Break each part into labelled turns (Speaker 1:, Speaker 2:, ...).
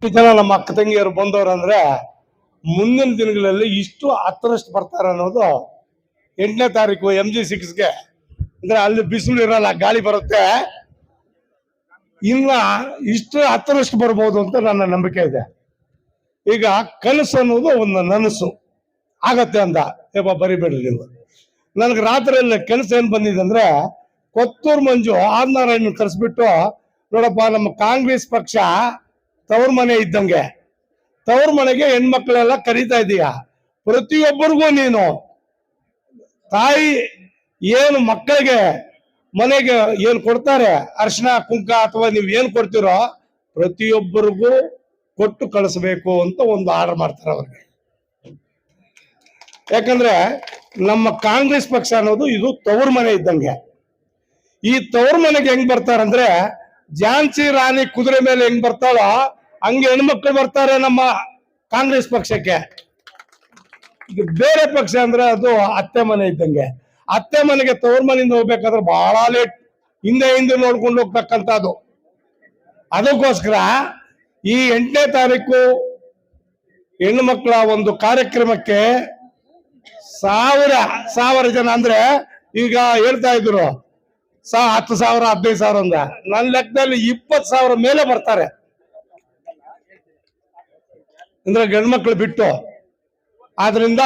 Speaker 1: ಜನ ನಮ್ಮ ಅಕ್ಕ ತಂಗಿಯರು ಬಂದವರು ಅಂದ್ರೆ ಮುಂದಿನ ದಿನಗಳಲ್ಲಿ ಇಷ್ಟು ಹತ್ತರಷ್ಟು ಬರ್ತಾರೆ ಅನ್ನೋದು 8ನೇ ತಾರೀಕು MG6ಗೆ ಅಂದ್ರೆ ಅಲ್ಲಿ ಬಿಸಿಲು ಇರಲ್ಲ, ಗಾಳಿ ಬರುತ್ತೆ. ಇನ್ನ ಇಷ್ಟು ಹತ್ತರಷ್ಟು ಬರ್ಬೋದು ಅಂತ ನನ್ನ ನಂಬಿಕೆ ಇದೆ. ಈಗ ಕನಸು ಅನ್ನೋದು ಒಂದು ನನಸು ಆಗತ್ತೆ ಅಂತ ಬರಿಬೇಡ್ರಿ ನೀವು. ನನಗೆ ರಾತ್ರಿಯಲ್ಲಿ ಕನಸು ಏನ್ ಬಂದಿದೆ ಅಂದ್ರೆ, ಕೊತ್ತೂರು ಮಂಜು ಆರ್ನಾರಾಯಣ ಕರೆಸ್ಬಿಟ್ಟು, ನೋಡಪ್ಪ ನಮ್ಮ ಕಾಂಗ್ರೆಸ್ ಪಕ್ಷ ತವ್ರ ಮನೆ ಇದ್ದಂಗೆ, ತವ್ರ ಮನೆಗೆ ಹೆಣ್ಮಕ್ಳೆಲ್ಲ ಕರೀತಾ ಇದೀಯ, ಪ್ರತಿಯೊಬ್ಬರಿಗೂ ನೀನು ತಾಯಿ ಏನು ಮಕ್ಕಳಿಗೆ ಮನೆಗೆ ಏನ್ ಕೊಡ್ತಾರೆ ಅರ್ಶಿನ ಕುಂಕ ಅಥವಾ ನೀವ್ ಏನ್ ಕೊಡ್ತಿರೋ ಪ್ರತಿಯೊಬ್ಬರಿಗೂ ಕೊಟ್ಟು ಕಳಿಸ್ಬೇಕು ಅಂತ ಒಂದು ಆರ್ಡರ್ ಮಾಡ್ತಾರೆ ಅವ್ರಿಗೆ. ಯಾಕಂದ್ರೆ ನಮ್ಮ ಕಾಂಗ್ರೆಸ್ ಪಕ್ಷ ಅನ್ನೋದು ಇದು ತವ್ರ ಮನೆ ಇದ್ದಂಗೆ. ಈ ತವ್ರ ಮನೆಗೆ ಹೆಂಗ್ ಬರ್ತಾರಂದ್ರೆ, ಝಾನ್ಸಿ ರಾಣಿ ಕುದುರೆ ಮೇಲೆ ಹೆಂಗ್ ಬರ್ತಾಳೋ ಹಂಗೆ ಹೆಣ್ಮಕ್ಳು ಬರ್ತಾರೆ ನಮ್ಮ ಕಾಂಗ್ರೆಸ್ ಪಕ್ಷಕ್ಕೆ. ಈಗ ಬೇರೆ ಪಕ್ಷ ಅಂದ್ರೆ ಅದು ಅತ್ತೆ ಮನೆ ಇದ್ದಂಗೆ. ಅತ್ತೆ ಮನೆಗೆ ತವ್ರ ಮನೆಯಿಂದ ಹೋಗ್ಬೇಕಾದ್ರೆ ಬಹಳ ಲೇಟ್, ಹಿಂದೆ ನೋಡ್ಕೊಂಡು ಹೋಗ್ತಕ್ಕಂಥದ್ದು. ಅದಕ್ಕೋಸ್ಕರ ಈ 8ನೇ ತಾರೀಕು ಹೆಣ್ಣು ಮಕ್ಕಳ ಒಂದು ಕಾರ್ಯಕ್ರಮಕ್ಕೆ 1000 ಜನ ಅಂದ್ರೆ ಈಗ ಹೇಳ್ತಾ ಇದ್ರು 10,000 15,000 ಅಂದ, ನನ್ನ ಲೆಕ್ಕದಲ್ಲಿ 20,000 ಮೇಲೆ ಬರ್ತಾರೆ ಅಂದ್ರೆ ಗಂಡ್ಮಕ್ಳು ಬಿಟ್ಟು. ಆದ್ರಿಂದ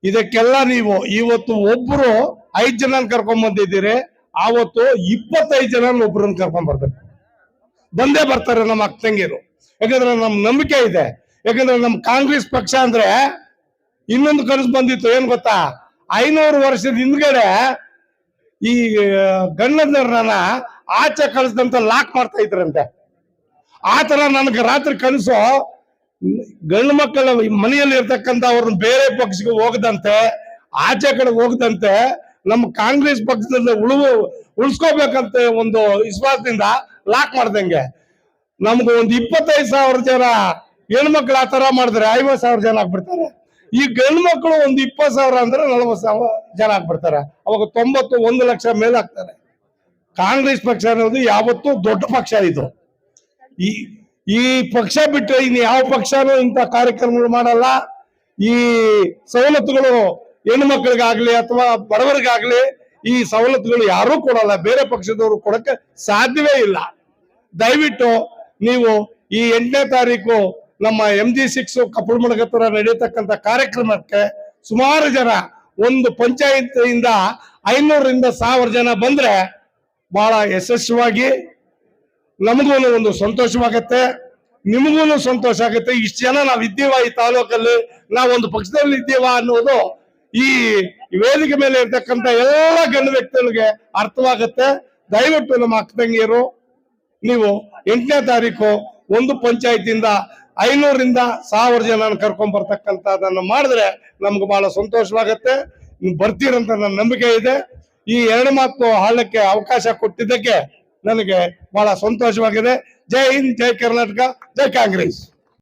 Speaker 1: ಇದಕ್ಕೆಲ್ಲ ನೀವು ಇವತ್ತು ಒಬ್ರು 5 ಜನ ಕರ್ಕೊಂಡ್ ಬಂದಿದ್ದೀರಿ, ಆವತ್ತು 25 ಜನ ಒಬ್ರನ್ನ ಕರ್ಕೊಂಡ್ ಬರ್ಬೇಕು, ಬಂದೇ ಬರ್ತಾರೆ ನಮ್ಮ ಅಕ್ಕ ತಂಗಿರು. ಯಾಕಂದ್ರೆ ನಮ್ ನಂಬಿಕೆ ಇದೆ. ಯಾಕಂದ್ರೆ ನಮ್ ಕಾಂಗ್ರೆಸ್ ಪಕ್ಷ ಅಂದ್ರೆ ಇನ್ನೊಂದು ಕನಸು ಬಂದಿತ್ತು, ಏನ್ ಗೊತ್ತಾ, 500 ವರ್ಷದ ಹಿಂದ್ಗಡೆ ಈ ಗಂಡಂದ್ರನ್ನ ಆಚೆ ಕಳಿಸ್ದಂತ ಲಾಕ್ ಮಾಡ್ತಾ ಇದ್ರಂತೆ. ಆತರ ನನಗೆ ರಾತ್ರಿ ಕನಸು, ಗಂಡು ಮಕ್ಕಳ ಮನೆಯಲ್ಲಿ ಇರ್ತಕ್ಕಂಥ ಅವ್ರನ್ನ ಬೇರೆ ಪಕ್ಷಕ್ಕೆ ಹೋಗದಂತೆ, ಆಚೆ ಕಡೆ ಹೋಗದಂತೆ ನಮ್ಮ ಕಾಂಗ್ರೆಸ್ ಪಕ್ಷದಲ್ಲಿ ಉಳಿಸ್ಕೋಬೇಕಂತ ಒಂದು ವಿಶ್ವಾಸದಿಂದ ಲಾಕ್ ಮಾಡ್ದಂಗೆ. ನಮ್ಗೆ ಒಂದು 25,000 ಜನ ಹೆಣ್ಮಕ್ಳು ಆ ತರ ಮಾಡಿದ್ರೆ 50,000 ಜನ ಆಗ್ಬಿಡ್ತಾರೆ. ಈ ಗಂಡು ಮಕ್ಕಳು ಒಂದು 20,000 ಅಂದ್ರೆ 40,000 ಜನ ಆಗ್ಬಿಡ್ತಾರೆ. ಅವಾಗ 91 ಲಕ್ಷ ಮೇಲೆ ಆಗ್ತಾರೆ. ಕಾಂಗ್ರೆಸ್ ಪಕ್ಷ ಅನ್ನೋದು ಯಾವತ್ತೂ ದೊಡ್ಡ ಪಕ್ಷ. ಇದು ಈ ಪಕ್ಷ ಬಿಟ್ಟರೆ ಇನ್ನು ಯಾವ ಪಕ್ಷನೂ ಇಂಥ ಕಾರ್ಯಕ್ರಮಗಳು ಮಾಡಲ್ಲ. ಈ ಸವಲತ್ತುಗಳು ಹೆಣ್ಣು ಮಕ್ಕಳಿಗಾಗ್ಲಿ ಅಥವಾ ಬಡವರಿಗಾಗ್ಲಿ ಈ ಸವಲತ್ತುಗಳು ಯಾರೂ ಕೊಡಲ್ಲ, ಬೇರೆ ಪಕ್ಷದವರು ಕೊಡಕ್ಕೆ ಸಾಧ್ಯವೇ ಇಲ್ಲ. ದಯವಿಟ್ಟು ನೀವು ಈ 8ನೇ ತಾರೀಕು ನಮ್ಮ MG6 ಕಪ್ಪಳಮಡಗ ಹತ್ರ ನಡೆಯತಕ್ಕಂಥ ಕಾರ್ಯಕ್ರಮಕ್ಕೆ ಸುಮಾರು ಜನ, ಒಂದು ಪಂಚಾಯತ್ ಇಂದ 500ರಿಂದ 1000 ಜನ ಬಂದ್ರೆ ಬಹಳ ಯಶಸ್ವಿಯಾಗಿ ನಮಗೂ ಒಂದು ಸಂತೋಷವಾಗತ್ತೆ, ನಿಮಗೂ ಸಂತೋಷ ಆಗುತ್ತೆ. ಇಷ್ಟು ಜನ ನಾವ್ ಇದ್ದೀವ ಈ ತಾಲೂಕಲ್ಲಿ, ನಾವೊಂದು ಪಕ್ಷದಲ್ಲಿ ಇದ್ದೀವ ಅನ್ನೋದು ಈ ವೇದಿಕೆ ಮೇಲೆ ಇರ್ತಕ್ಕಂಥ ಎಲ್ಲ ಗಣ್ಯ ವ್ಯಕ್ತಿಗಳಿಗೆ ಅರ್ಥವಾಗುತ್ತೆ. ದಯವಿಟ್ಟು ನಮ್ಮ ಅಕ್ಕ ತಂಗಿಯರು ನೀವು 8ನೇ ತಾರೀಕು ಒಂದು ಪಂಚಾಯತಿಂದ 500ರಿಂದ 1000 ಜನ ಕರ್ಕೊಂಡ್ ಬರ್ತಕ್ಕಂಥದ್ದನ್ನು ಮಾಡಿದ್ರೆ ನಮ್ಗೆ ಬಹಳ ಸಂತೋಷವಾಗತ್ತೆ. ನೀವು ಬರ್ತೀರಂತ ನನ್ನ ನಂಬಿಕೆ ಇದೆ. ಈ 2 ಮಾತು ಹಾಳಕ್ಕೆ ಅವಕಾಶ ಕೊಟ್ಟಿದ್ದಕ್ಕೆ ನನಗೆ ಬಹಳ ಸಂತೋಷವಾಗಿದೆ. ಜೈ ಹಿಂದ್, ಜೈ ಕರ್ನಾಟಕ, ಜೈ ಕಾಂಗ್ರೆಸ್.